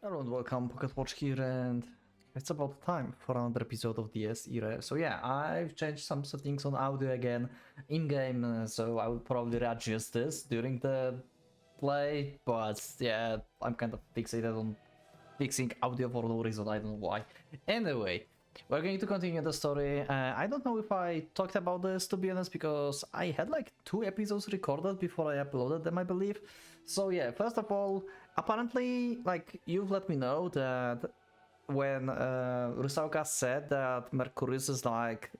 Hello and welcome, Pocket Watch here, and it's about time for another episode of DS irae. So yeah, I've changed some settings on audio again in-game, so I will probably readjust this during the play, but yeah, I'm kind of fixated on fixing audio for no reason, I don't know why. Anyway, we're going to continue the story. I don't know if I talked about this, to be honest, because I had like 2 episodes recorded before I uploaded them, I believe. So yeah, first of all, apparently, like, you've let me know that when Rusauka said that Mercurius is like,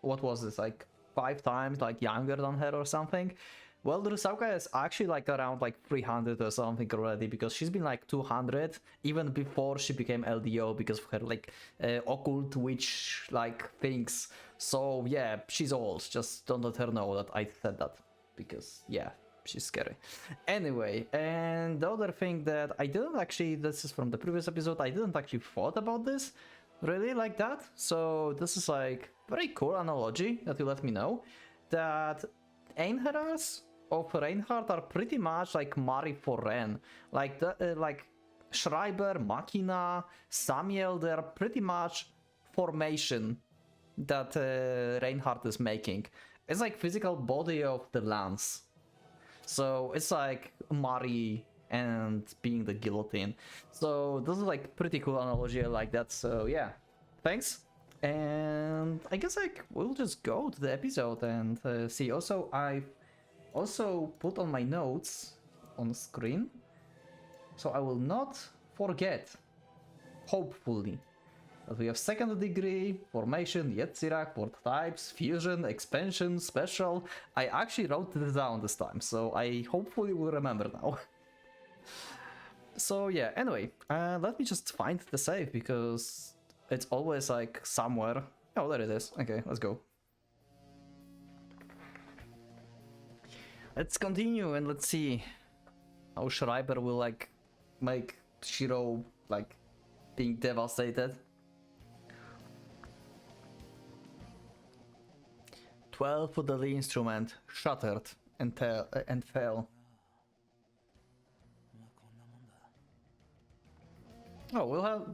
what was this, like 5 times like younger than her or something. Well, Rusauka is actually like around like 300 or something already, because she's been like 200 even before she became LDO because of her like occult witch like things. So yeah, she's old. Just don't let her know that I said that, because yeah, she's scary. Anyway, and the other thing that I didn't actually, this is from the previous episode, I didn't actually thought about this really like that. So this is like very cool analogy that you let me know, that Einherjas of Reinhardt are pretty much like Mari for Ren. Like the like Schreiber, Machina, Samuel, they're pretty much formation that Reinhardt is making. It's like physical body of the lance. So it's like Mari and being the guillotine. So this is like pretty cool analogy, I like that. So yeah, thanks. And I guess like we'll just go to the episode and see. Also, I also put on my notes on screen, so I will not forget, hopefully, that we have second degree, formation, Yetzirah, port types, fusion, expansion, special. I actually wrote this down this time, so I hopefully will remember now. So yeah, anyway, let me just find the save, because it's always like somewhere. Oh, there it is. Okay, let's go. Let's continue and let's see how Schreiber will like make Shiro like being devastated. 12 for the Lee instrument shattered and fell. Oh,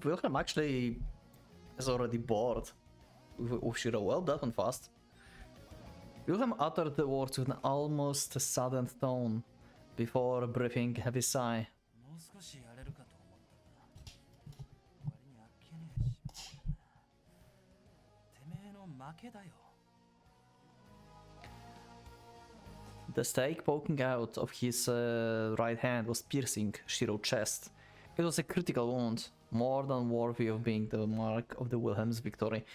Wilhelm actually is already bored with Shiro. Well, that went fast. Wilhelm uttered the words with an almost saddened tone before breathing a heavy sigh. The stake poking out of his right hand was piercing Shiro's chest. It was a critical wound, more than worthy of being the mark of the Wilhelm's victory.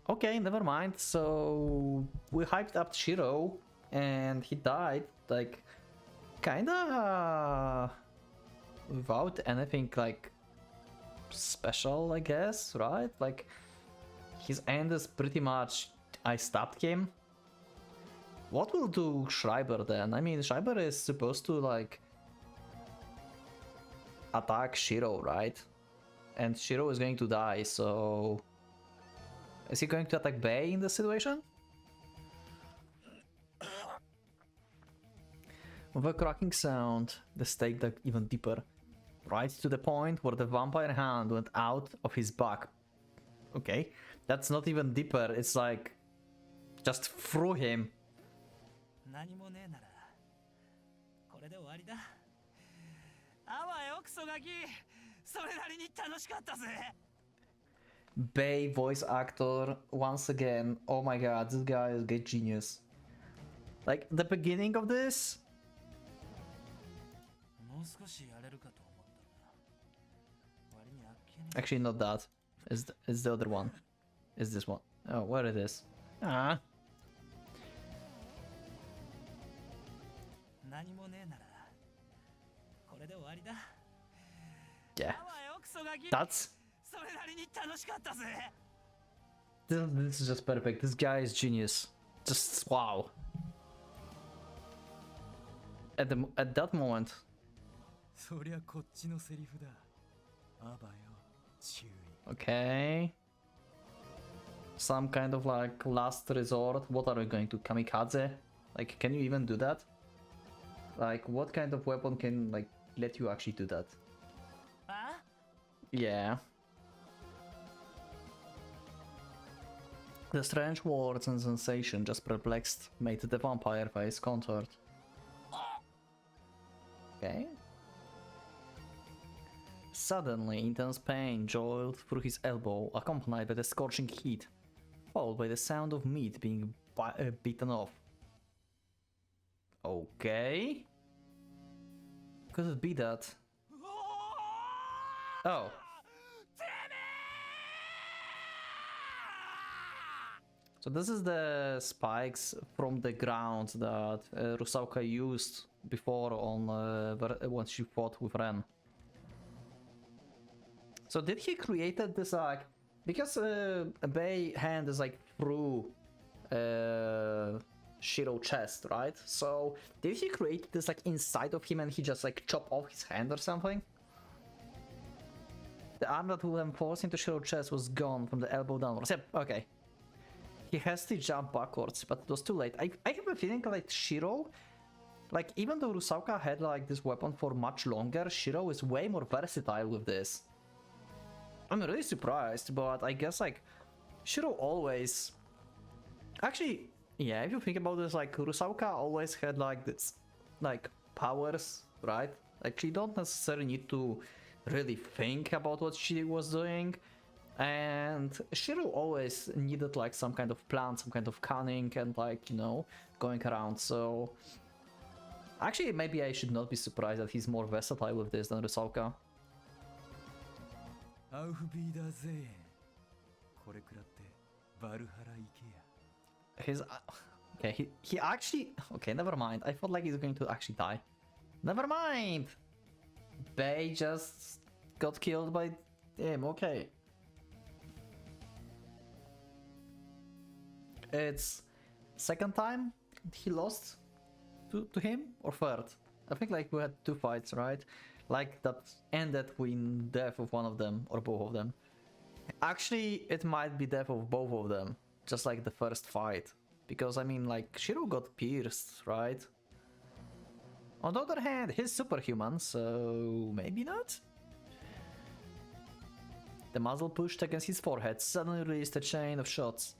Okay, never mind. So we hyped up Shiro and he died, like, kinda without anything like special, I guess, right? Like, his end is pretty much I stabbed him. What will do Schreiber then? I mean, Schreiber is supposed to like attack Shiro, right? And Shiro is going to die, so is he going to attack Bei in this situation? With a cracking sound, the stake dug even deeper, right to the point where the vampire hand went out of his back. Okay, that's not even deeper, it's like just through him. Bei voice actor once again. Oh my god, this guy is a genius. Like the beginning of this. Actually, not that. It's the other one. Is this one? Oh, where it is? Ah. Yeah. That's... This is just perfect. This guy is genius. Just wow. At that moment. Okay. Some kind of like last resort. What are we going to kamikaze? Like, can you even do that? Like, what kind of weapon can like let you actually do that? Yeah. The strange words and sensation just perplexed made the vampire face contoured. Okay. Suddenly, intense pain joiled through his elbow, accompanied by the scorching heat, followed by the sound of meat being beaten off. Okay. Could it be that? Oh. So this is the spikes from the ground that Rusałka used before on when she fought with Ren. So did he created this like because Bei hand is like through Shiro chest, right? So did he create this like inside of him and he just like chop off his hand or something? The arm that would have forced into Shiro chest was gone from the elbow downwards. Yep, okay. He has to jump backwards, but it was too late. I have a feeling like Shiro, like even though Rusałka had like this weapon for much longer, Shiro is way more versatile with this. I'm really surprised, but I guess like Shiro always... Actually, yeah, if you think about this, like Rusałka always had like this, like powers, right? Like she don't necessarily need to really think about what she was doing. And Shiro always needed like some kind of plan, some kind of cunning and like, you know, going around. So actually maybe I should not be surprised that he's more versatile with this than Rusałka. His okay, he actually okay, never mind. I felt like he's going to actually die. Never mind. Bei just got killed by him. Okay. It's second time he lost to him or third? I think like we had two fights, right? Like that ended with death of one of them or both of them. Actually, it might be death of both of them, just like the first fight. Because I mean, like Shiro got pierced, right? On the other hand, he's superhuman, so maybe not? The muzzle pushed against his forehead suddenly released a chain of shots.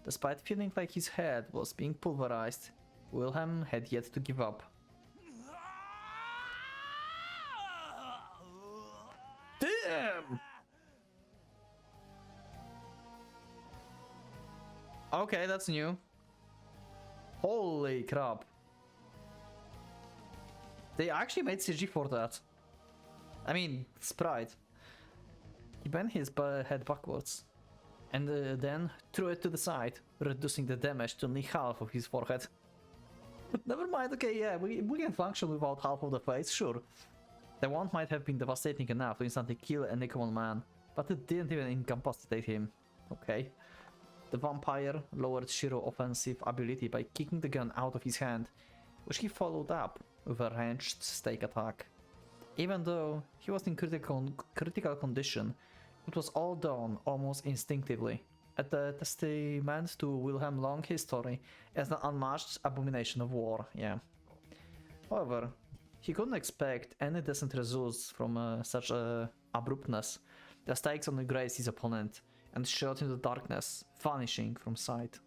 Despite feeling like his head was being pulverized, Wilhelm had yet to give up. Damn! Okay, that's new. Holy crap. They actually made CG for that. I mean, sprite. He bent his head backwards and then threw it to the side, reducing the damage to only half of his forehead. Never mind, okay, yeah, we can function without half of the face, sure. The wound might have been devastating enough to instantly kill any common man, but it didn't even incapacitate him. Okay. The vampire lowered Shiro's offensive ability by kicking the gun out of his hand, which he followed up with a ranged stake attack. Even though he was in critical condition, it was all done almost instinctively, a testament to Wilhelm's long history as an unmatched abomination of war, yeah. However, he couldn't expect any decent results from such abruptness. The stakes only grazed his opponent and shot into the darkness, vanishing from sight.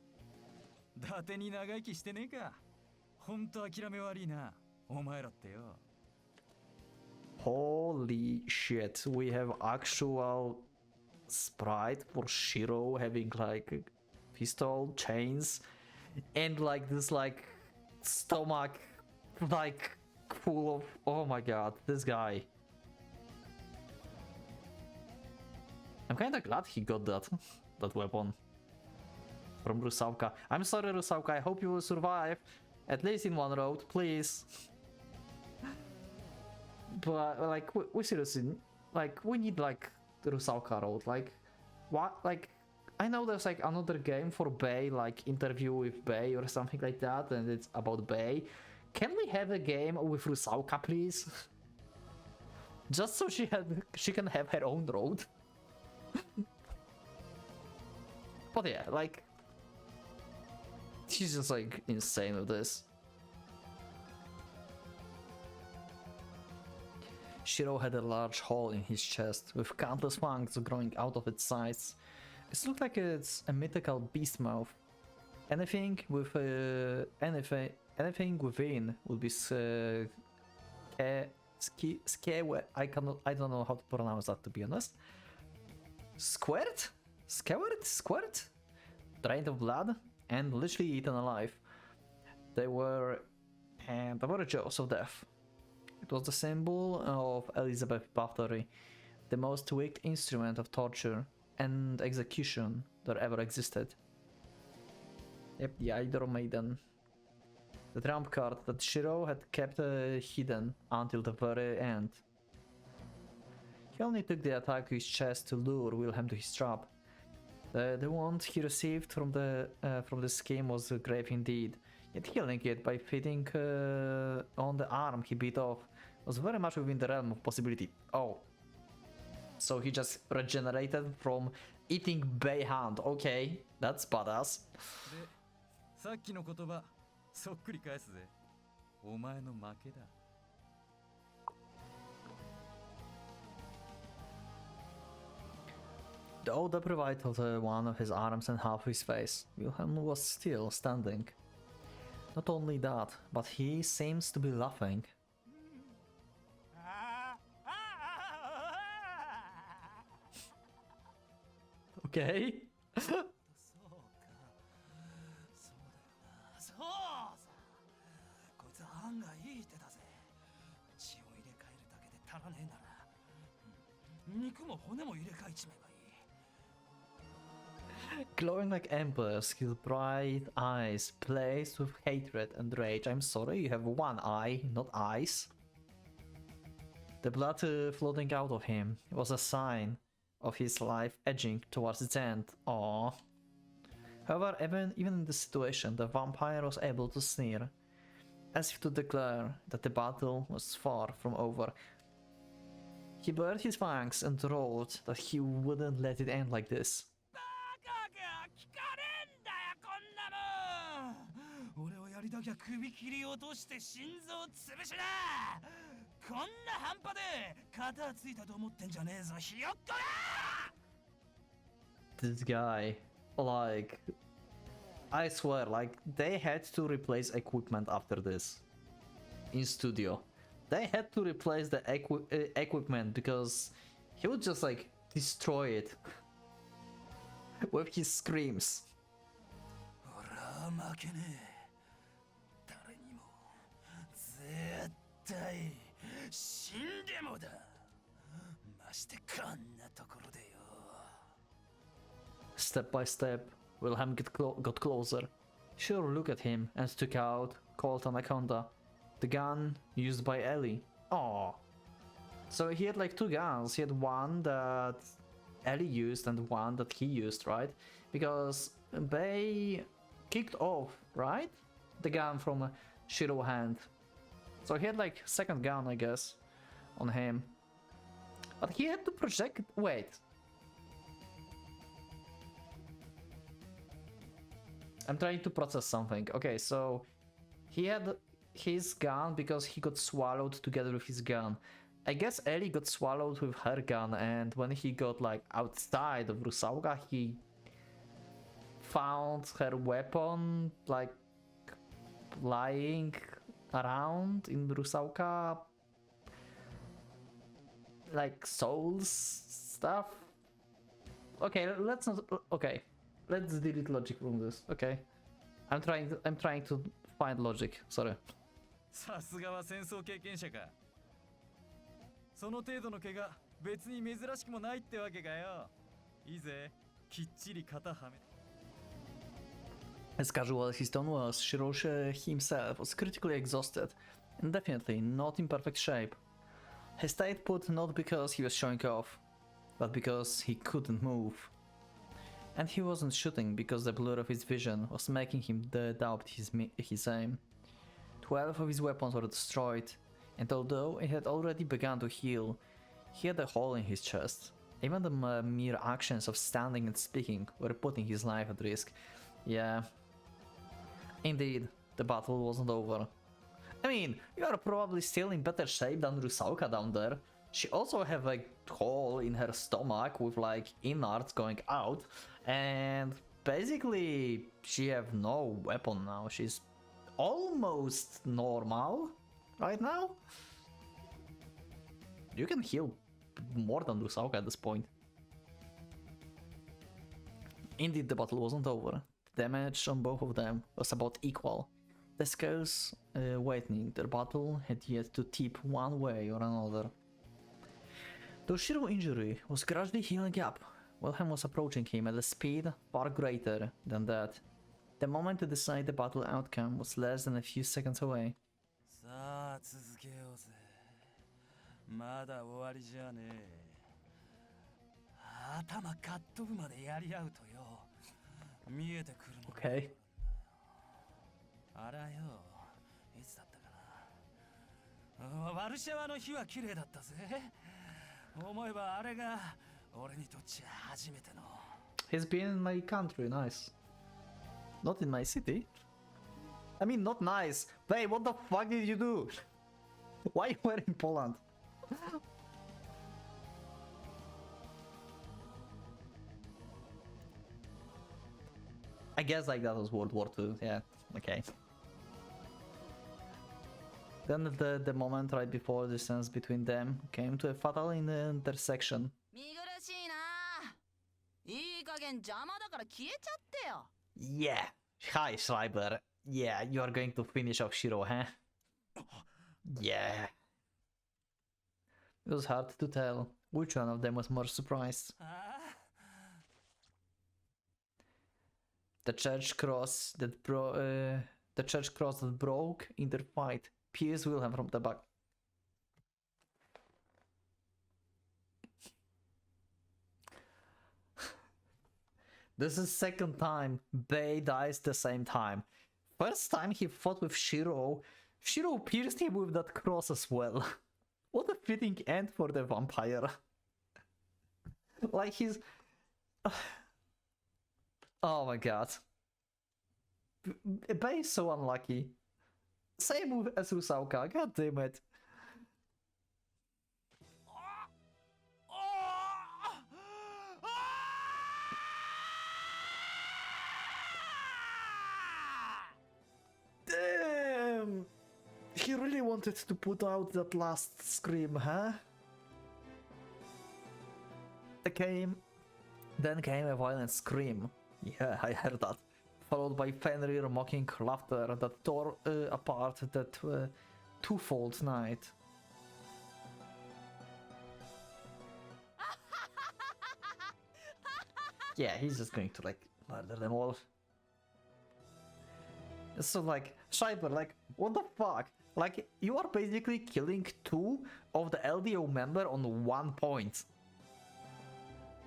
Holy shit, we have actual sprite for Shiro having like pistol, chains, and like this like stomach like full of, oh my god, this guy. I'm kinda glad he got that weapon from Rusałka. I'm sorry, Rusałka, I hope you will survive, at least in one road, please. But like, we seriously, like, we need like the Rusałka road, like, what, like, I know there's like another game for Bei, like Interview with Bei or something like that, and it's about Bei. Can we have a game with Rusałka, please? Just so she can have her own road. But yeah, like, she's just like insane with this. Shiro had a large hole in his chest, with countless fangs growing out of its sides. It looked like it's a mythical beast mouth. Anything with anything within would be scary. I don't know how to pronounce that, to be honest. Squirt? Squirt? Drained of blood and literally eaten alive. They were jaws of death. It was the symbol of Elizabeth Bathory, the most wicked instrument of torture and execution that ever existed. Yep, the Idol Maiden. The trump card that Shiro had kept hidden until the very end. He only took the attack to his chest to lure Wilhelm to his trap. The wound he received from the scheme was grave indeed, yet healing it by fitting on the arm he bit off was very much within the realm of possibility. Oh. So he just regenerated from eating Bay Hand. Okay, that's badass. さっきの言葉そっくり返すぜ。お前の負けだ。Though deprived of one of his arms and half his face, Wilhelm was still standing. Not only that, but he seems to be laughing. Okay. 案外いい手だぜ。血を入れ替えるだけで足らねえなら、肉も骨も入れ替えちまえばいい。 Glowing like embers, his bright eyes blazed with hatred and rage. I'm sorry, you have one eye, not eyes. The blood floating out of him was a sign of his life edging towards its end. Aww. However, even in this situation, the vampire was able to sneer, as if to declare that the battle was far from over. He bared his fangs and roared that he wouldn't let it end like this. 俺をやりだきゃ首切り落として心臓潰しな。こんな半端で肩ついたと思ってんじゃねえぞ、ひよっこら。 This guy, like, I swear, like, they had to replace equipment after this in studio. They had to replace the equipment because he would just like destroy it with his screams. 負けねえ。誰にも絶対死んでもだ。ましてこんなところでよ。 Step by step, Wilhelm got closer. Shiro looked at him and took out Colt Anaconda, the gun used by Ellie. Oh, so he had like two guns. He had one that Ellie used and one that he used, right? Because they kicked off, right? The gun from Shiro's hand. So he had like second gun, I guess, on him. But he had to project. Wait. I'm trying to process something. Okay, so he had his gun because he got swallowed together with his gun. I guess Ellie got swallowed with her gun, and when he got like outside of Rusałka, he found her weapon like lying around in Rusałka, like souls stuff. Okay, let's not. Okay, let's delete logic from this. Okay, I'm trying to find logic. Sorry. さすがは戦争経験者か。その程度の怪我、別に珍しくもないってわけかよ。いいぜ、きっちり型はめ。As casual as his tone was, Shiro himself was critically exhausted, and definitely not in perfect shape. He stayed put not because he was showing off, but because he couldn't move. And he wasn't shooting because the blur of his vision was making him doubt his aim. 12 of his weapons were destroyed, and although he had already begun to heal, he had a hole in his chest. Even the mere actions of standing and speaking were putting his life at risk. Yeah. Indeed, the battle wasn't over. I mean, you are probably still in better shape than Rusałka down there. She also have a hole in her stomach with like innards going out, and basically she have no weapon now. She's almost normal right now. You can heal more than Rusauka at this point. Indeed, the battle wasn't over. The damage on both of them was about equal. The scales waiting their battle had yet to tip one way or another. Though Shiro's injury was gradually healing up, Wilhelm was approaching him at a speed far greater than that. The moment to decide the battle outcome was less than a few seconds away. さあ続けようぜ。まだ終わりじゃねえ。頭かっ飛ぶまでやり合うとよ。見えてくるもん。Okay. あらよ、いつだったかな。ワルシャワの日は綺麗だったぜ。思えばあれが俺にとっちゃ初めての。He's been in my country, nice. Not in my city. I mean, not nice. Hey, what the fuck did you do? Why you were in Poland? I guess like that was World War II. Yeah, okay. Then the moment right before the distance between them came to a fatal intersection. 見苦しいな。いい加減邪魔だから消えちゃってよ。Yeah. Hi, Schreiber. Yeah, you are going to finish off Shiro, huh? Yeah. It was hard to tell which one of them was more surprised. The church cross that broke in their fight pierced Wilhelm from the back. This is second time Bei dies the same time. First time he fought with Shiro, Shiro pierced him with that cross as well. What a fitting end for the vampire. Like he's... Oh my god. Bei is so unlucky. Same move as Rusauka, god damn it. Damn! He really wanted to put out that last scream, huh? Then came a violent scream. Yeah, I heard that. Followed by Fenrir mocking laughter that tore apart that twofold night. Yeah, he's just going to like murder them all. So like, Schreiber, like, what the fuck? Like, you are basically killing two of the LDO member on 1 point.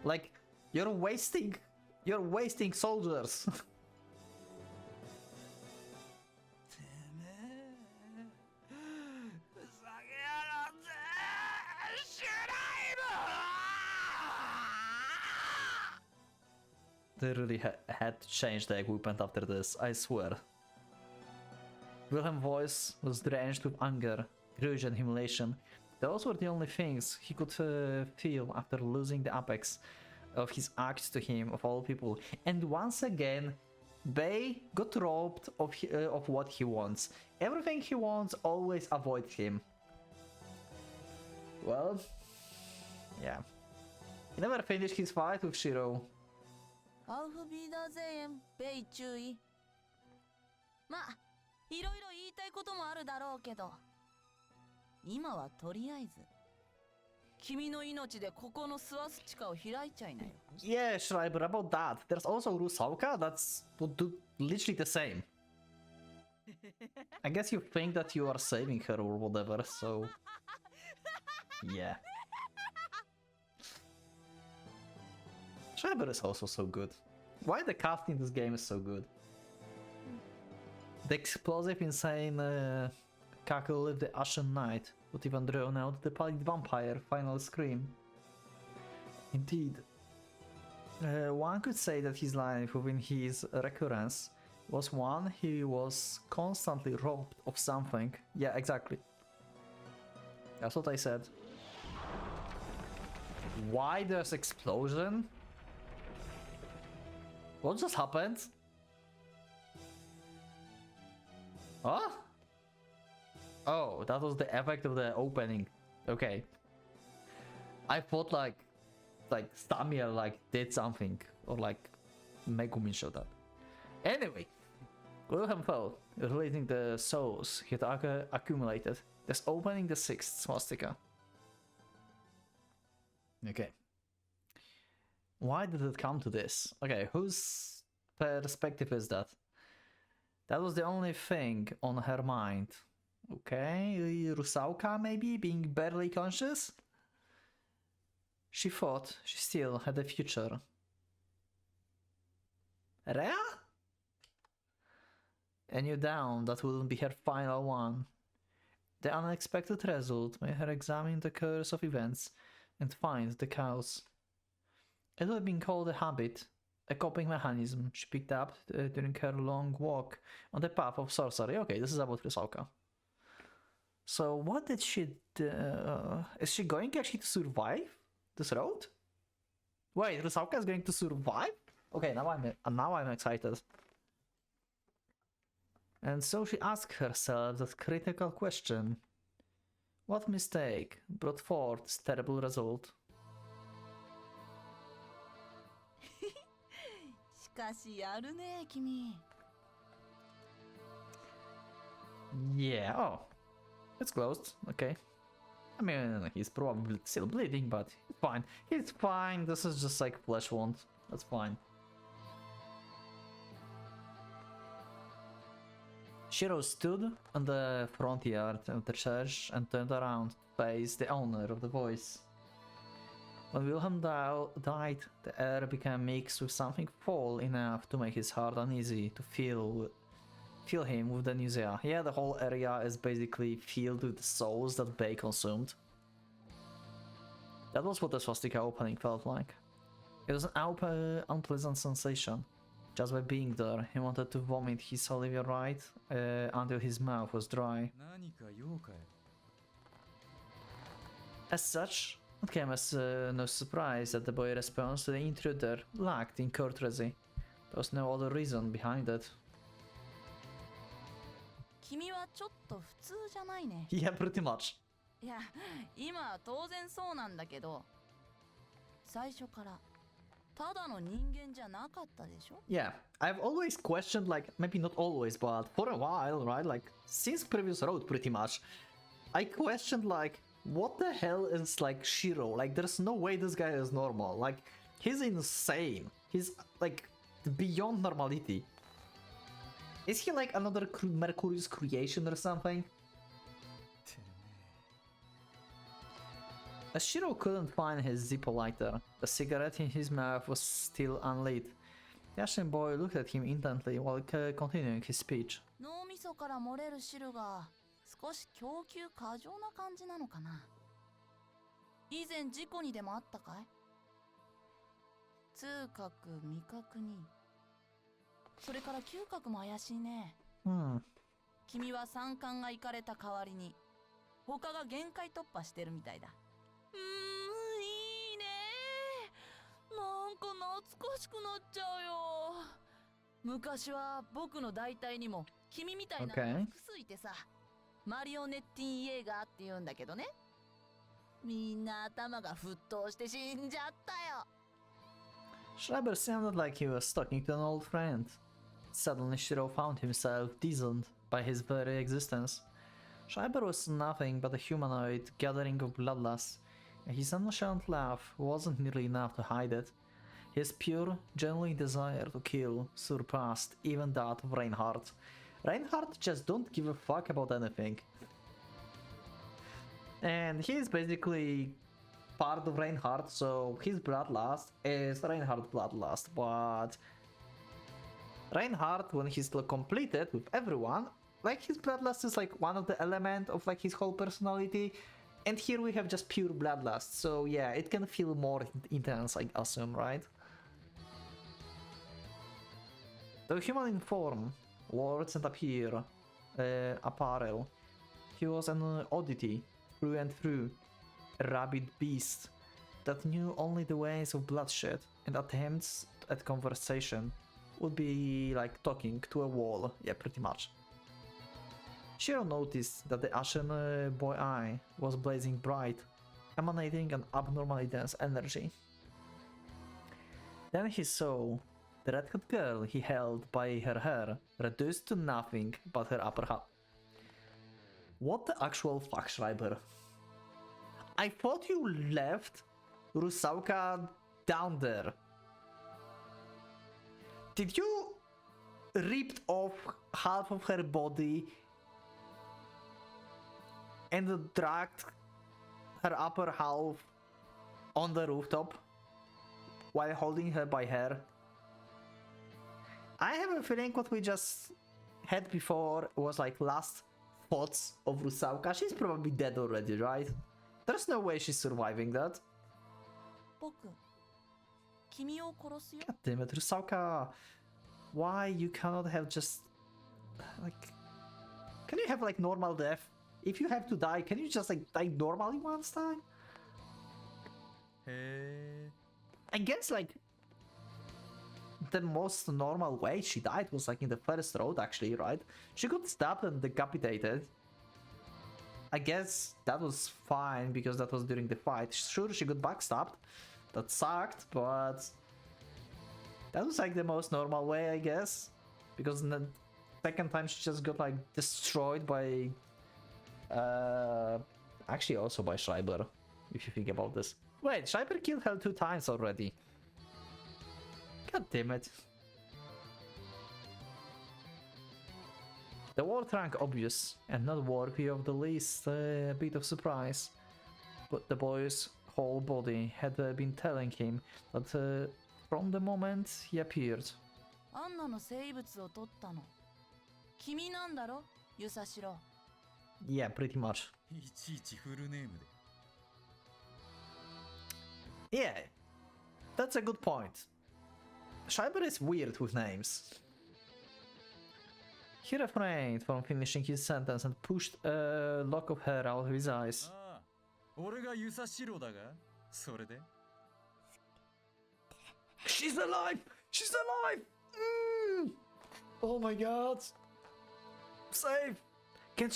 Like, you're wasting soldiers. They really had to change the equipment after this, I swear. Wilhelm's voice was drenched with anger, grudge and humiliation. Those were the only things he could feel after losing the apex of his act to him, of all people. And once again, Bei got robbed of what he wants. Everything he wants always avoids him. Well, yeah. He never finished his fight with Shiro. Auf Wiedersehen, Bei注意。まあ、いろいろ言いたいこともあるだろうけど、今はとりあえず、君の命でここのスワスチカを開いちゃいなよ。Yeah, Schreiber, about that. There's also Rusauka that's would do literally the same. I guess you think that you are saving her or whatever, so... Yeah. Schreiber is also so good. Why the cast in this game is so good? The explosive, insane cackle of the Ashen Knight would even drown out the pallid vampire final scream. Indeed. One could say that his life within his recurrence was one he was constantly robbed of something. Yeah, exactly. That's what I said. Why there's explosion? What just happened? Huh? Oh, that was the effect of the opening. Okay. I thought like Samuel like did something or like Megumi showed up. Anyway, Wilhelm fell, releasing the souls he had accumulated, thus opening the sixth swastika. Okay. Why did it come to this? Okay, whose perspective is that? That was the only thing on her mind. Okay, Rusauka maybe, being barely conscious? She thought she still had a future. Rea? And knew down that wouldn't be her final one. The unexpected result made her examine the course of events and find the cause. It would have been called a habit, a coping mechanism she picked up during her long walk on the path of sorcery. Okay, this is about Rusauka. So what did she do? Is she going actually to survive this road? Wait, Rusauka is going to survive? Okay, now I'm excited. And so she asked herself that critical question. What mistake brought forth this terrible result? しかしやるね君。 Yeah, oh. It's closed, okay. I mean, he's probably still bleeding, but he's fine. He's fine, this is just like flesh wound. That's fine. Shiro stood on the front yard of the church and turned around to face the owner of the voice. When Wilhelm died, the air became mixed with something foul enough to make his heart uneasy, to fill him with the nausea. Yeah, the whole area is basically filled with the souls that Bay consumed. That was what the swastika opening felt like. It was an unpleasant sensation. Just by being there, he wanted to vomit his Olivia right until his mouth was dry. As such, it came as no surprise that the boy's response to the intruder lacked in courtesy. There was no other reason behind it. 君はちょっと普通じゃないね。 Yeah, pretty much. いや、今は当然そうなんだけど、最初からただの人間じゃなかったでしょ? Yeah, I've always questioned, like, maybe not always, but for a while, right? Like, since previous road, pretty much, I questioned, like, what the hell is, like, Shiro? Like, there's no way this guy is normal. Like, he's insane. He's, like, beyond normality. Is he, like, another Mercurius creation or something? As Shiro couldn't find his Zippo lighter, the cigarette in his mouth was still unlit. The Asian boy looked at him intently while continuing his speech. 脳みそから漏れる汁が少し供給過剰な感じなのかな。以前事故にでもあったかい？痛覚、味覚に。それから嗅覚も怪しいね。君は三冠が行かれた代わりに他が限界突破してるみたいだ。いいね。なんか懐かしくなっちゃうよ。昔は僕の大体にも君みたいなのが複数いてさ、マリオネッティン・イエーガーって言うんだけどね。みんな頭が沸騰して死んじゃったよ。Schreiber sounded like he was talking to an old friend. Suddenly Shiro found himself disowned by his very existence. Schreiber was nothing but a humanoid gathering of bloodlust, and his nonchalant laugh wasn't nearly enough to hide it. His pure, genuine desire to kill surpassed even that of Reinhardt. Reinhardt just don't give a fuck about anything. And he is basically part of Reinhardt, so his bloodlust is Reinhardt's bloodlust, but Reinhardt, when he's completed with everyone, like his bloodlust is like one of the elements of like his whole personality, and here we have just pure bloodlust, so yeah, it can feel more intense, I assume, right? Though human in form, words and apparel, he was an oddity through and through, a rabid beast, that knew only the ways of bloodshed and attempts at conversation would be like talking to a wall, yeah, pretty much. Shiro noticed that the ashen boy eye was blazing bright, emanating an abnormally dense energy. Then he saw the red-haired girl he held by her hair reduced to nothing but her upper half. What the actual fuck, Schreiber? I thought you left Rusauka down there. Did you rip off half of her body and dragged her upper half on the rooftop while holding her by hair? I have a feeling what we just had before was like last thoughts of Rusauka. She's probably dead already, right? There's no way she's surviving that. 僕君を殺すよ God damn it, Rusauka. Why you cannot have just like, can you have like normal death? If you have to die, can you just like die normally once time? へ I guess like the most normal way she died was like in the first road actually, right? She got stabbed and decapitated. I guess that was fine because that was during the fight. Sure, she got backstabbed. That sucked, but that was like the most normal way, I guess. Because in the second time she just got like destroyed by actually also by Schreiber, if you think about this. Wait, Schreiber killed her 2 times already. God damn it. The war rank obvious and not worthy of the least bit of surprise. But the boy's whole body had been telling him that from the moment he appeared. アンナの生物を取ったの君なんだろユサシロ Yeah, pretty much. えいちいちフルネームで Yeah, that's a good point. Schreiber is weird with names. He refrained from finishing his sentence and pushed a lock of hair out of his eyes. ああ俺がユサシロだがそれで She's alive! She's alive! Oh my god! Save! Can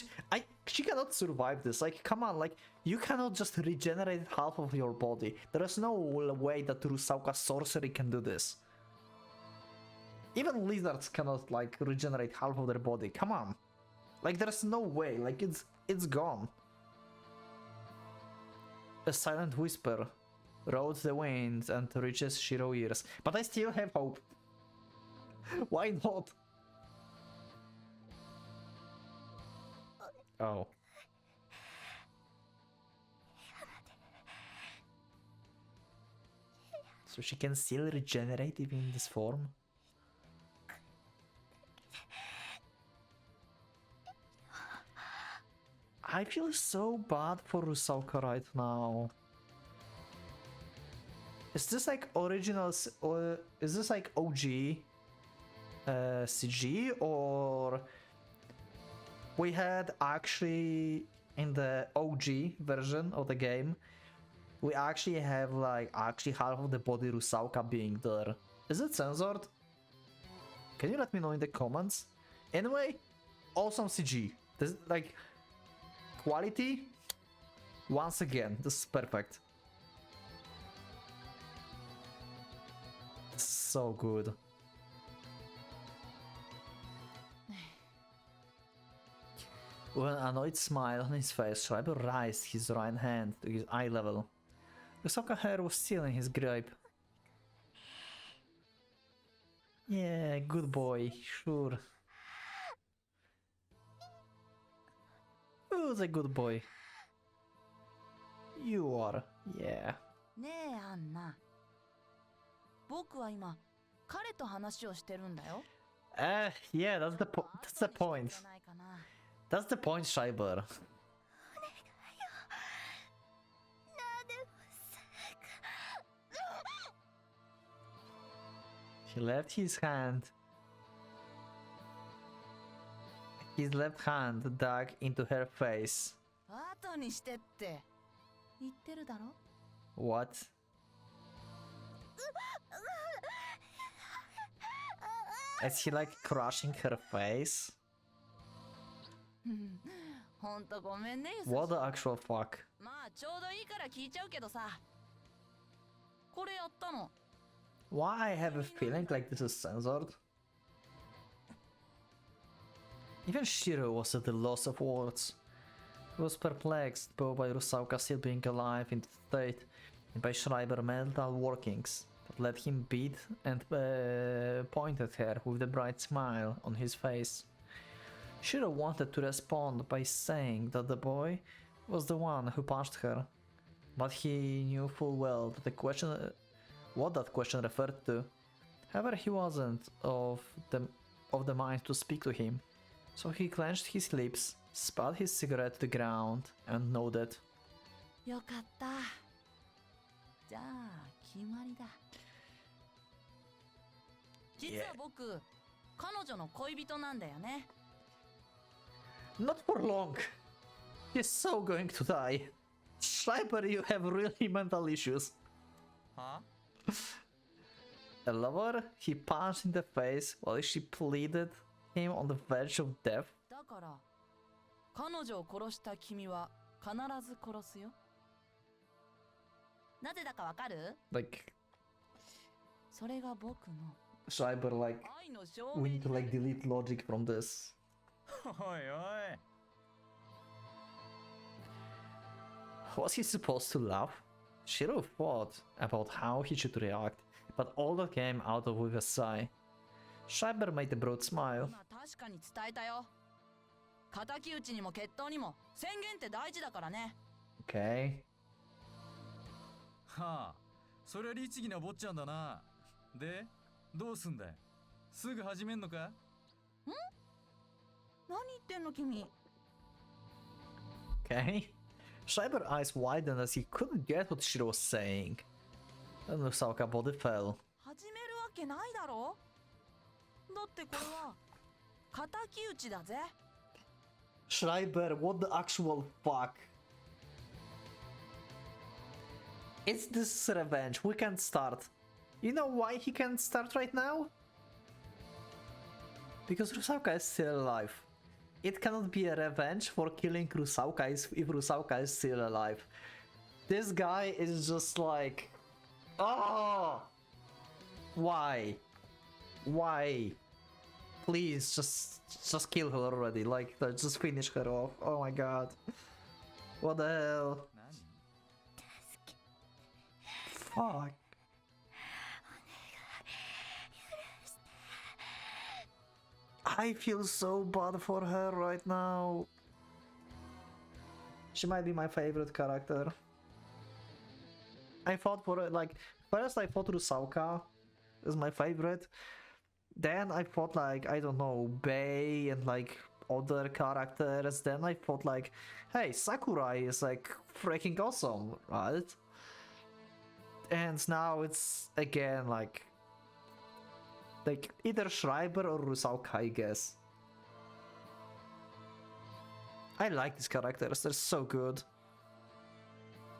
she cannot survive this. Like, come on, like, you cannot just regenerate half of your body. There is no way that Rusauka's sorcery can do this. Even lizards cannot, like, regenerate half of their body. Come on. Like, there's no way. Like, it's gone. A silent whisper rode the wind and reaches Shiro's ears. But I still have hope. Why not? Oh. So she can still regenerate even in this form? I feel so bad for Rusauka right now. Is this like originals, or is this like OG CG, or we had actually in the OG version of the game, we actually have like actually half of the body Rusauka being there. Is it censored? Can you let me know in the comments? Anyway, awesome CG. This like quality. Once again, this is perfect. So good. With an annoyed smile on his face, Schreiber raised his right hand to his eye level. Rusauka's hair was still in his grip. Yeah, good boy, sure. Who's a good boy? You are, yeah. ねえアンナ僕は今彼と話をしてるんだよ Yeah, that's the point. じゃないかな That's the point, Schreiber. He left his hand. His left hand dug into her face. 後にしてって言ってるだろ What? Is he like crushing her face? ほんとごめんね。 What the actual fuck? まあちょうどいいから聞いちゃうけどさ。これやったの。 Why I have a feeling like this is censored? Even Shiro was at the loss of words. He was perplexed both by Rusauka still being alive in the state and by Schreiber's mental workings that let him beat and point at her with a bright smile on his face. Shiro wanted to respond by saying that the boy was the one who punched her, but he knew full well that what that question referred to. However, he wasn't of the mind to speak to him, so he clenched his lips, spat his cigarette to the ground, and nodded. よかった。じゃあ決まりだ。実は僕、彼女の恋人なんだよね。 Not for long. He's so going to die. Schreiber, you have really mental issues. Huh? A lover he punched in the face while she pleaded him on the verge of death. だから、彼女を殺した君は必ず殺すよ。なぜだかわかる？ Like それが僕の Schreiber, like 愛の証 we 明 need to like delete logic from this. おいおい。 Was he supposed to laugh? Shiro thought about how he should react, but all that came out of with a sigh. Schreiber made a broad smile. まあ確かに伝えたよ。敵討ちにも決闘にも宣言って大事だからね。 Okay. はあ、そりゃ律儀な坊ちゃんだな。で、どうすんだい？すぐ始めんのか？何言ってんの君？ Okay. Schreiber's eyes widened as he couldn't get what Shiro was saying. And Rusauka's body fell. 始めるわけないだろ。だってこれは敵討ちだぜ。 Schreiber, what the actual fuck? It's this revenge. We can't start. You know why he can't start right now? Because Rusauka is still alive. It cannot be a revenge for killing Rusauka if Rusauka is still alive. This guy is just like... Oh! Why? Why? Please, just kill her already. Like, just finish her off. Oh my god. What the hell? 何？ Fuck. I feel so bad for her right now. She might be my favorite character. I fought for it, like, first I thought Rusauka is my favorite. Then I thought like, I don't know, Bei and like other characters. Then I thought like, hey, Sakurai is like freaking awesome, right? And now it's again like either Schreiber or Rusauka, I guess. I like these characters, they're so good.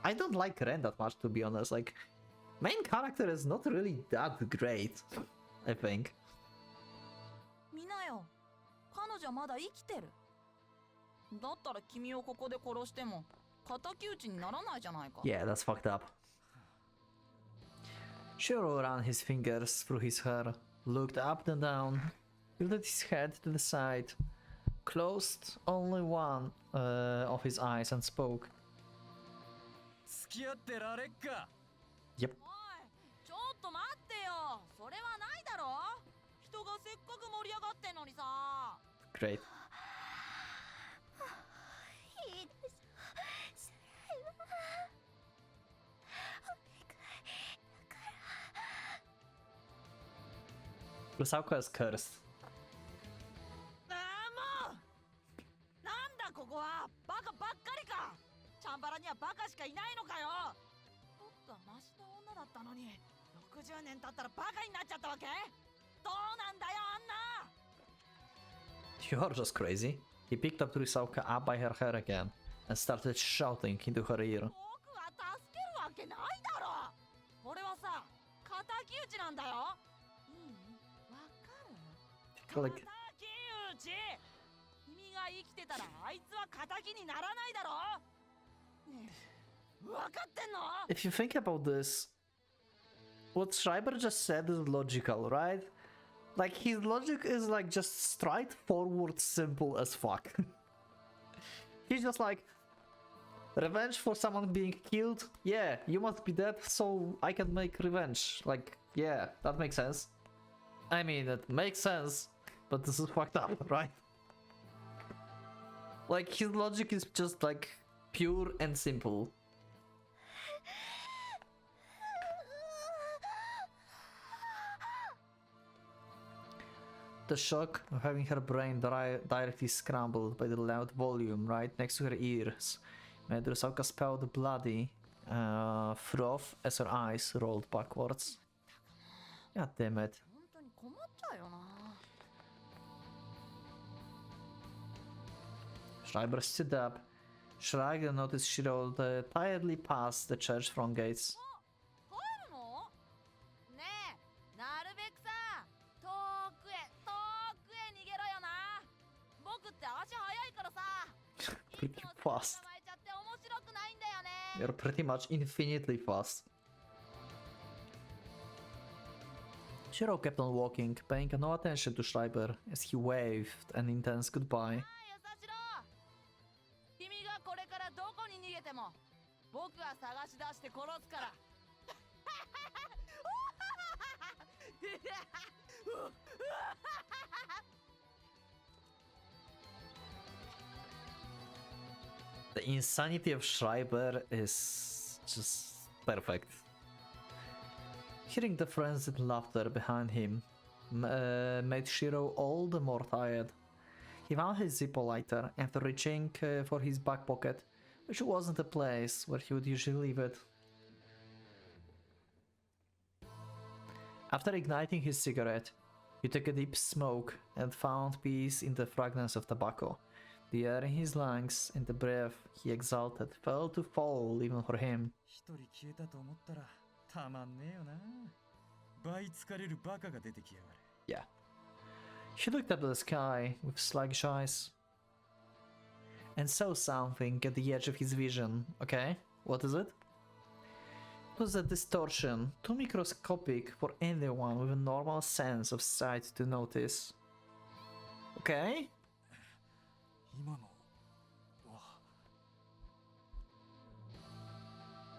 I don't like Ren that much, to be honest. Like, main character is not really that great, I think. 見なよ。彼女まだ生きてる。だったら君をここで殺しても敵討ちにならないじゃないか。 Yeah, that's fucked up. Shiro ran his fingers through his hair, looked up and down, tilted his head to the side, closed only one of his eyes and spoke. 付き合ってられっか。 Yep. おい、ちょっと待ってよ。それはないだろ。人がせっかく盛り上がってんのにさ。 Great. いいです。それはお願いだから。 Rusauka is cursed. もうなんだここは。バカばっかりか。チャンバラにはバカしかいないのかよ。もっとマシな女だったのに60年経ったらバカになっちゃったわけ。どうなんだよあんな。 You are just crazy. He picked up Rusauka up by her hair again and started shouting into her ear. 僕は助けるわけないだろ。俺はさ、敵討ちなんだよ。いい？わかる？ like 君が生きてたらあいつは敵にならないだろ。ねえ、分かってんの？ if you think about this, what Schreiber just said is logical, right? Like his logic is like just straightforward, simple as fuck. He's just like, revenge for someone being killed? Yeah, you must be dead, so I can make revenge. Like, yeah, that makes sense. I mean, it makes sense, but this is fucked up, right? Like, his logic is just like pure and simple. The shock of having her brain directly scrambled by the loud volume right next to her ears made Rusauka spout bloody froth as her eyes rolled backwards. God damn it. 本当に困っちゃうよな。Schreiber stood up, shrugged and noticed she rolled tiredly past the church front gates. 帰るの？ねえ、なるべくさ、遠くへ逃げろよな。僕って足速いからさ。Pretty fast. 捕まえちゃって面白くないんだよね。 You're pretty much infinitely fast. Shiro kept on walking, paying no attention to Schreiber as he waved an intense goodbye. 君がこれからどこに逃げても僕が探し出して殺すから。The insanity of Schreiber is just perfect. Hearing the frenzied laughter behind him made Shiro all the more tired. He found his Zippo lighter after reaching for his back pocket, which wasn't the place where he would usually leave it. After igniting his cigarette, he took a deep smoke and found peace in the fragrance of tobacco. The air in his lungs and the breath he exhaled felt to fall even for him. 一人消えたと思ったらたまんねえよな。倍疲れるバカが出てきやがる。 Yeah. He looked up at the sky with sluggish eyes and saw something at the edge of his vision. Okay, what is it? It was a distortion, too microscopic for anyone with a normal sense of sight to notice. Okay? 今のは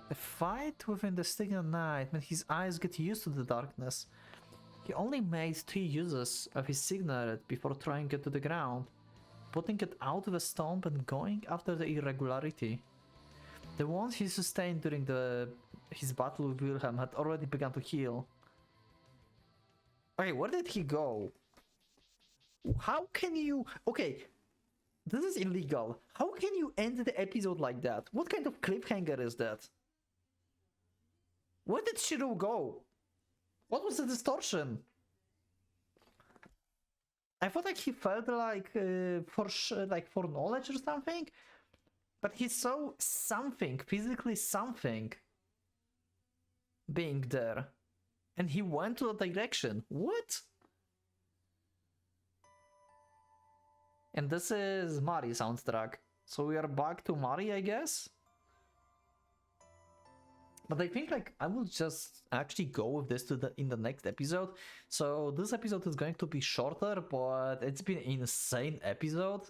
The fight within the still night made his eyes get used to the darkness. He only made 2 uses of his signet before throwing it to the ground, putting it out with a stomp and going after the irregularity. The wounds he sustained during his battle with Wilhelm had already begun to heal. Okay, where did he go? How can you... Okay, this is illegal. How can you end the episode like that? What kind of cliffhanger is that? Where did Shiro go? What was the distortion? I thought like he felt like for knowledge or something, but he saw something, physically something being there, and he went to that direction. What? And this is Mari soundtrack, so we are back to Mari, I guess. But I think like I will just actually go with this in the next episode. So this episode is going to be shorter, but it's been an insane episode.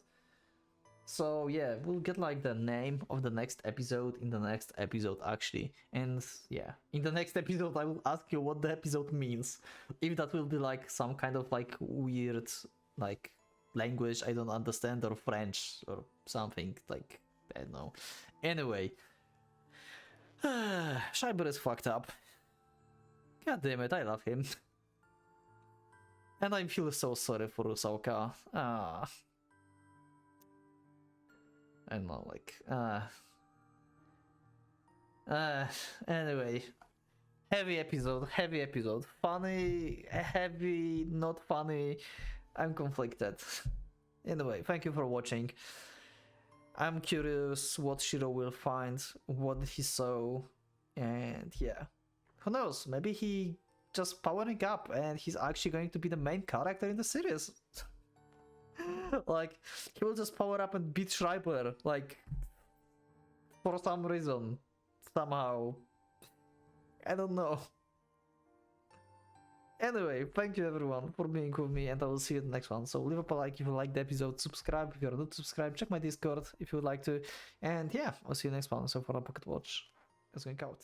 So yeah, we'll get like the name of the next episode in the next episode actually. And yeah, in the next episode I will ask you what the episode means. If that will be like some kind of like weird like language I don't understand, or French or something, like I don't know. Anyway. Schreiber is fucked up. God damn it, I love him. And I feel so sorry for Rusauka. I don't know, like, anyway. Heavy episode. Funny, heavy, not funny. I'm conflicted. Anyway, thank you for watching. I'm curious what Shiro will find, what he saw, and yeah. Who knows, maybe he just powering up, and he's actually going to be the main character in the series. Like, he will just power up and beat Schreiber, like, for some reason, somehow. I don't know. Anyway, thank you everyone for being with me, and I will see you in the next one. So leave a like if you liked the episode, subscribe if you're not subscribed, check my Discord if you would like to, and yeah, I'll see you next one. So for a Pocket Watch, it's going out.